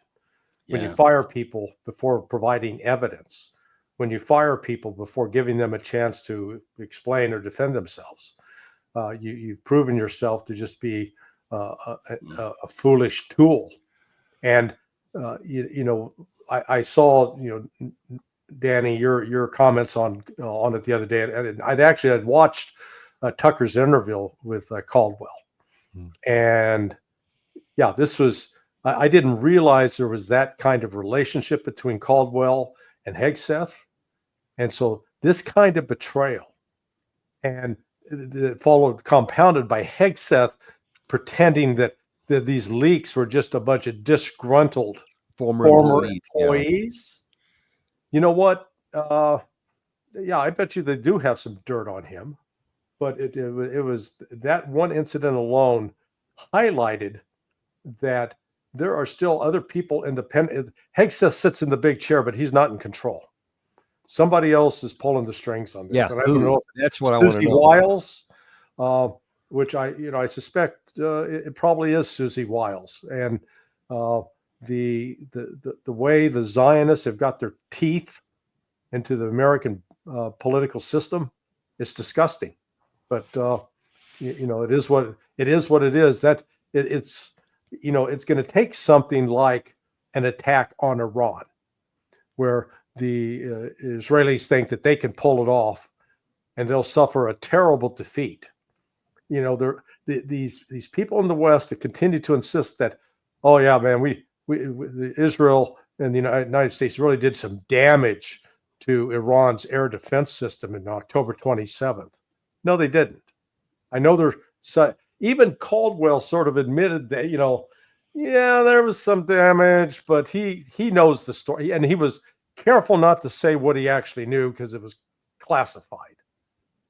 when you fire people before providing evidence, when you fire people before giving them a chance to explain or defend themselves, you've proven yourself to just be a foolish tool. And I saw Danny, your comments on it the other day, and I'd watched Tucker's interview with Caldwell, and yeah, this was I didn't realize there was that kind of relationship between Caldwell and Hegseth, and so this kind of betrayal, and it followed compounded by Hegseth pretending that these leaks were just a bunch of disgruntled former employees. You know what? Yeah, I bet you they do have some dirt on him, but it was that one incident alone highlighted that there are still other people in the Hegseth sits in the big chair, but he's not in control. Somebody else is pulling the strings on this. Yeah, and I don't know if that's what I want to know. Wiles, which I suspect it probably is Susie Wiles, and the way the Zionists have got their teeth into the American political system is disgusting. But it is what it is. That it's going to take something like an attack on Iran, where the Israelis think that they can pull it off, and they'll suffer a terrible defeat. These people in the West that continue to insist that, oh yeah, man, we Israel and the United States really did some damage to Iran's air defense system in October 27th. No, they didn't. I know even Caldwell sort of admitted that, yeah, there was some damage, but he knows the story, and he was careful not to say what he actually knew because it was classified.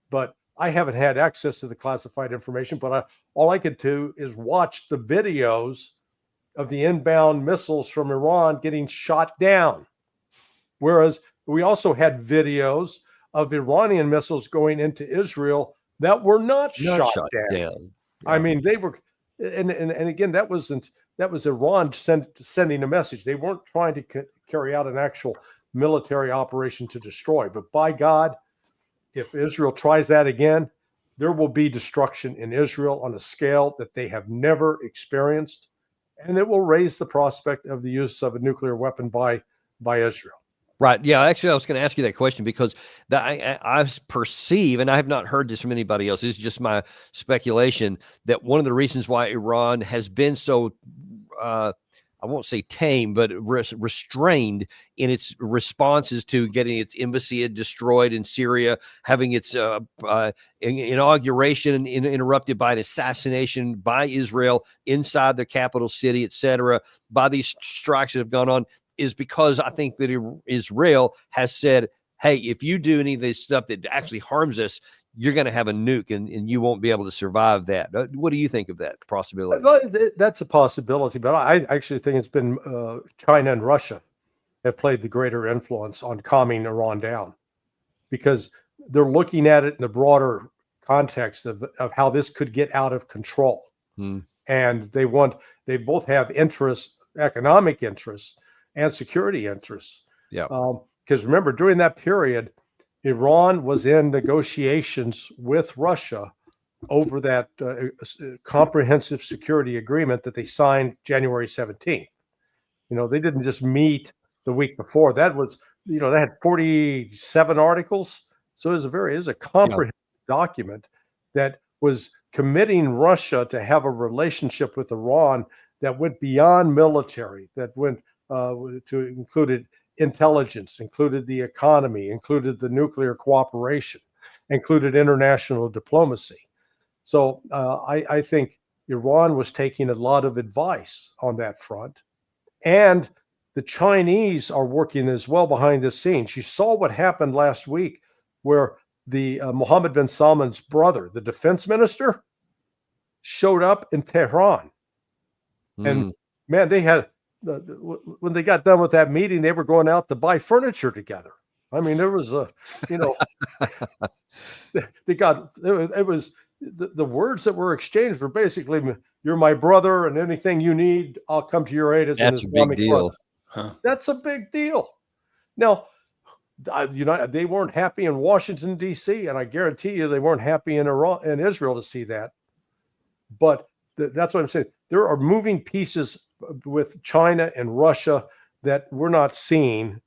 But I haven't had access to the classified information, but all I could do is watch the videos of the inbound missiles from Iran getting shot down. Whereas we also had videos of Iranian missiles going into Israel that were not shot down. Yeah. I mean, they were, and again, that was Iran sending a message. They weren't trying to carry out an actual military operation to destroy. But by God, if Israel tries that again, there will be destruction in Israel on a scale that they have never experienced, and it will raise the prospect of the use of a nuclear weapon by Israel. Right. Yeah. Actually, I was going to ask you that question because I perceive, and I have not heard this from anybody else, this is just my speculation, that one of the reasons why Iran has been so, I won't say tame, but restrained in its responses to getting its embassy destroyed in Syria, having its inauguration interrupted by an assassination by Israel inside their capital city, etc., by these strikes that have gone on, is because I think that Israel has said, hey, if you do any of this stuff that actually harms us, you're going to have a nuke and you won't be able to survive that. What do you think of that possibility? Well, that's a possibility, but I actually think it's been China and Russia have played the greater influence on calming Iran down, because they're looking at it in the broader context of how this could get out of control. And they both have interests, economic interests, and security interests. Yeah. Because remember, during that period, Iran was in negotiations with Russia over that comprehensive security agreement that they signed January 17th. They didn't just meet the week before. That was, they had 47 articles. So it was a comprehensive document that was committing Russia to have a relationship with Iran that went beyond military, that went to included intelligence, included the economy, included the nuclear cooperation, included international diplomacy. So I think Iran was taking a lot of advice on that front. And the Chinese are working as well behind the scenes. You saw what happened last week where the Mohammed bin Salman's brother, the defense minister, showed up in Tehran. And man, they had when they got done with that meeting, they were going out to buy furniture together. I mean, there was a, they got it was the words that were exchanged were basically, "You're my brother, and anything you need, I'll come to your aid as an Islamic brother." Huh. That's a big deal. Now, they weren't happy in Washington, D.C., and I guarantee you they weren't happy in Israel to see that. But that's what I'm saying. There are moving pieces with China and Russia that we're not seeing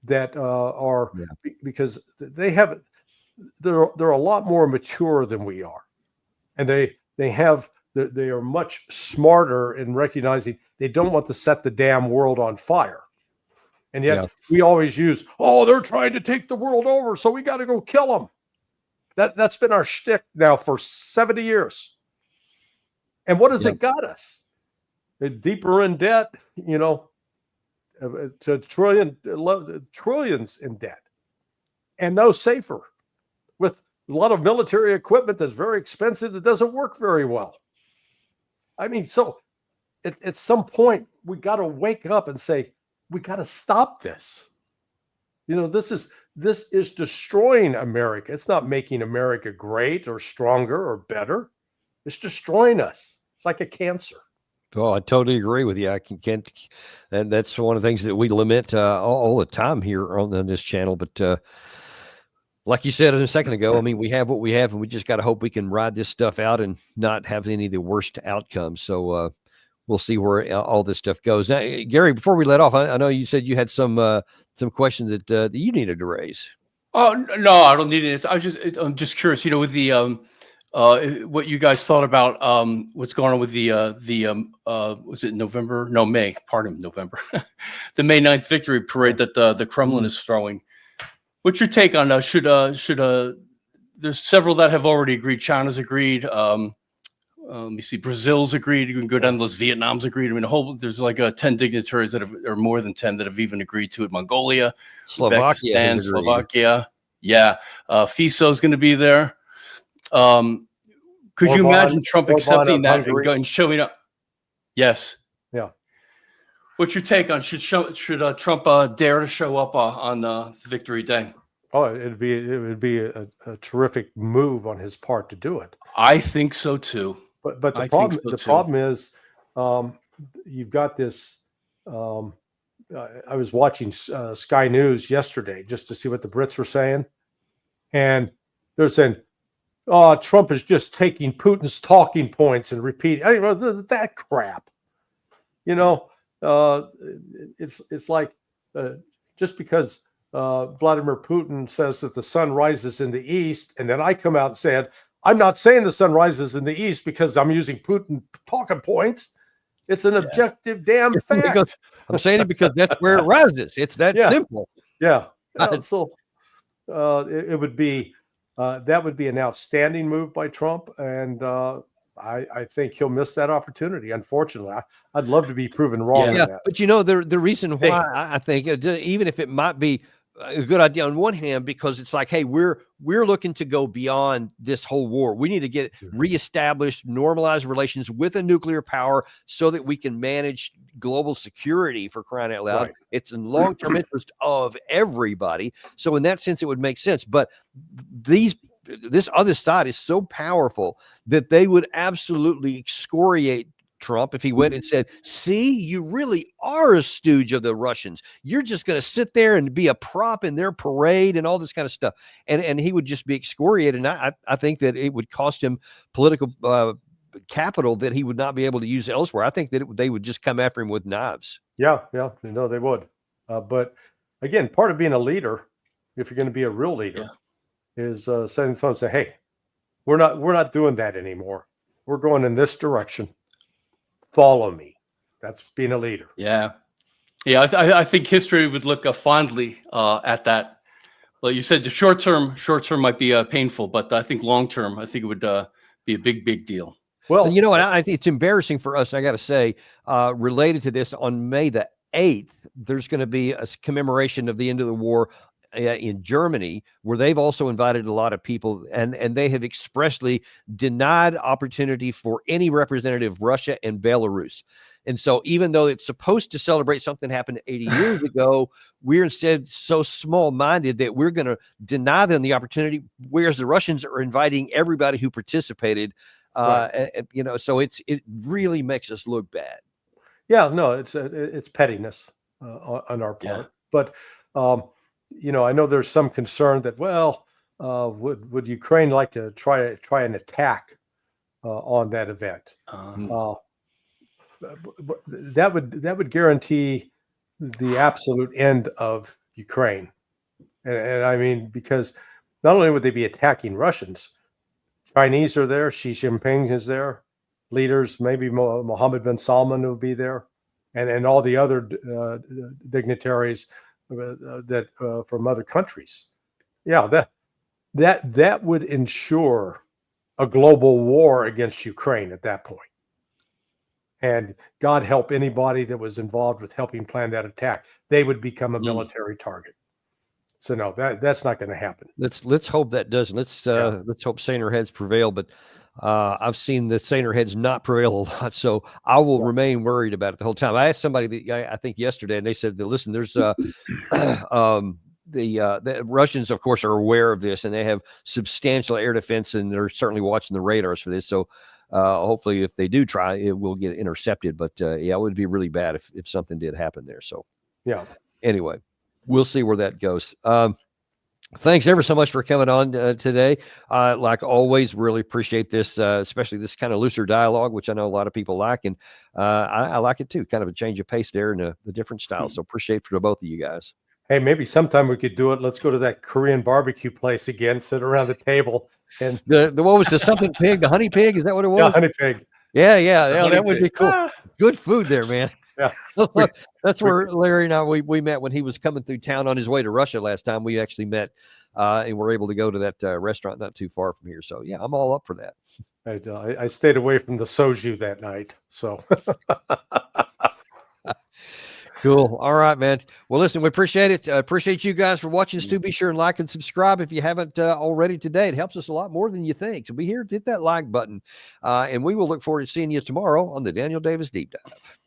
that are because they're a lot more mature than we are, and they are much smarter in recognizing they don't want to set the damn world on fire. And yet we always use, they're trying to take the world over, so we got to go kill them. That's been our shtick now for 70 years. And what has it got us? Deeper in debt, to trillions in debt, and no safer, with a lot of military equipment that's very expensive that doesn't work very well. I mean, so at some point we got to wake up and say, we got to stop this. This is destroying America. It's not making America great or stronger or better. It's destroying us. It's like a cancer. Oh, I totally agree with you. I can't, and that's one of the things that we lament all the time here on this channel. But like you said a second ago, I mean, we have what we have, and we just got to hope we can ride this stuff out and not have any of the worst outcomes. So we'll see where all this stuff goes. Now, Gary, before we let off, I know you said you had some questions that you needed to raise. Oh no, I don't need it. I'm just curious. With the what you guys thought about what's going on with the was it November? No, May. Pardon, November. The May 9th victory parade that the Kremlin is throwing. What's your take on should there's several that have already agreed. China's agreed. Let me see. Brazil's agreed. You can go down the list. Vietnam's agreed. I mean, there's like 10 dignitaries that have, or more than 10 that have even agreed to it. Mongolia, Slovakia. Yeah. FISO's going to be there. Could you imagine Trump accepting that and showing up? Yes. Yeah. What's your take on should Trump dare to show up on Victory Day? Oh, it would be a terrific move on his part to do it. I think so too. But the problem is you've got this. I was watching Sky News yesterday just to see what the Brits were saying, and they're saying, Trump is just taking Putin's talking points and repeating. I mean, that crap. It's like just because Vladimir Putin says that the sun rises in the east, and then I come out and said, I'm not saying the sun rises in the east because I'm using Putin talking points. It's an objective damn fact. I'm saying it because that's where it rises. It's that simple. Yeah. So it would be that would be an outstanding move by Trump, and I think he'll miss that opportunity. Unfortunately, I'd love to be proven wrong. Yeah, on that. but the reason why I think even if it might be a good idea on one hand, because it's like, hey, we're looking to go beyond this whole war. We need to get reestablished, normalized relations with a nuclear power so that we can manage global security, for crying out loud. Right. It's in long-term interest of everybody. So in that sense, it would make sense. But this other side is so powerful that they would absolutely excoriate Trump if he went and said, see, you really are a stooge of the Russians. You're just going to sit there and be a prop in their parade and all this kind of stuff. And he would just be excoriated. And I think that it would cost him political capital that he would not be able to use elsewhere. I think that they would just come after him with knives. Yeah, they would. But again, part of being a leader, if you're going to be a real leader, is setting the tone and say, hey, we're not doing that anymore. We're going in this direction. Follow me. That's being a leader. Yeah. I think history would look fondly at that. Well, you said the short term might be painful, but I think long term, I think it would be a big deal. Well, you know what? I think it's embarrassing for us. I got to say, related to this, on May the 8th, there's going to be a commemoration of the end of the war in Germany, where they've also invited a lot of people, and they have expressly denied opportunity for any representative of Russia and Belarus. And so even though it's supposed to celebrate something happened 80 years ago, we're instead so small-minded that we're going to deny them the opportunity, whereas the Russians are inviting everybody who participated. So it really makes us look bad. Yeah, no, it's pettiness on our part. But I know there's some concern that would Ukraine like to try an attack on that event? That would guarantee the absolute end of Ukraine, and I mean, because not only would they be attacking Russians, Chinese are there, Xi Jinping is there, leaders, maybe Mohammed bin Salman will be there, and all the other dignitaries that from other countries. Yeah, that would ensure a global war against Ukraine at that point. And God help anybody that was involved with helping plan that attack. They would become a military target. So no, that's not going to happen. Let's hope that doesn't. Let's hope saner heads prevail. But I've seen the saner heads not prevail a lot, so I will remain worried about it the whole time. I asked somebody I think yesterday, and they said that listen, there's the Russians, of course, are aware of this, and they have substantial air defense, and they're certainly watching the radars for this. So hopefully, if they do try, it will get intercepted. But it would be really bad if something did happen there. So anyway, we'll see where that goes. Thanks ever so much for coming on today. Like always, really appreciate this, especially this kind of looser dialogue, which I know a lot of people like, and I like it too. Kind of a change of pace there and the different styles. So appreciate for both of you guys. Hey, maybe sometime we could do it. Let's go to that Korean barbecue place again, sit around the table. And the what was the something pig? The honey pig? Is that what it was? Yeah, honey pig. Yeah, that would be cool. Good food there, man. Yeah. That's where Larry and I, we met when he was coming through town on his way to Russia last time. We actually met and were able to go to that restaurant not too far from here. So, yeah, I'm all up for that. I stayed away from the soju that night. So. Cool. All right, man. Well, listen, we appreciate it. Appreciate you guys for watching us too. Be sure and like and subscribe if you haven't already today. It helps us a lot more than you think. So be here, hit that like button. And we will look forward to seeing you tomorrow on the Daniel Davis Deep Dive.